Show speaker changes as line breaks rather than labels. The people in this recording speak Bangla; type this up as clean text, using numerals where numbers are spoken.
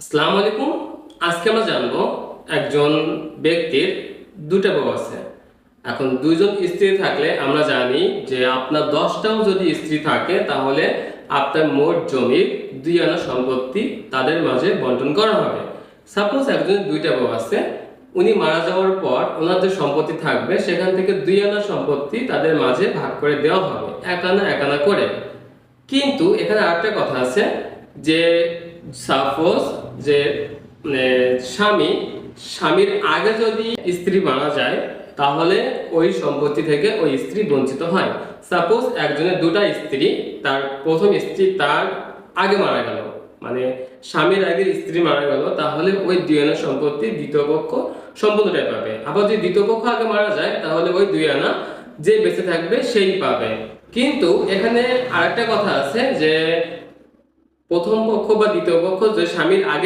আসসালামু আলাইকুম। আজকে আমরা জানবো একজন ব্যক্তির দুটা বউ আছে। এখন দুইজন স্ত্রী থাকলে আমরা জানি যে আপনার 10টাও যদি স্ত্রী থাকে তাহলে আপনার মোট জমির 2 আনা সম্পত্তি তাদের মাঝে বন্টন করা হবে। সাপোজ একজনের দুইটা বউ আছে, উনি মারা যাওয়ার পর ওনার যে সম্পত্তি থাকবে সেখান থেকে 2 আনা সম্পত্তি তাদের মাঝে ভাগ করে দেওয়া হবে, 1 আনা করে। কিন্তু এখানে আরেকটা কথা আছে যে সাপোজ যে মানে স্বামীর আগে যদি স্ত্রী মারা যায় তাহলে ওই সম্পত্তি থেকে ওই স্ত্রী বঞ্চিত হয়। সাপোজ একজনের দুটা স্ত্রী, তার প্রথম স্ত্রী তার আগে মারা গেল, মানে স্বামীর আগে স্ত্রী মারা গেল, তাহলে ওই 2 আনা সম্পত্তি দ্বিতীয় পক্ষ সম্পূর্ণটাই পাবে। আবার যদি দ্বিতীয় পক্ষ আগে মারা যায় তাহলে ওই 2 আনা যে বেঁচে থাকবে সেই পাবে। কিন্তু এখানে আরেকটা কথা আছে যে প্রথম পক্ষ বা দ্বিতীয় পক্ষ যে স্বামীর আগে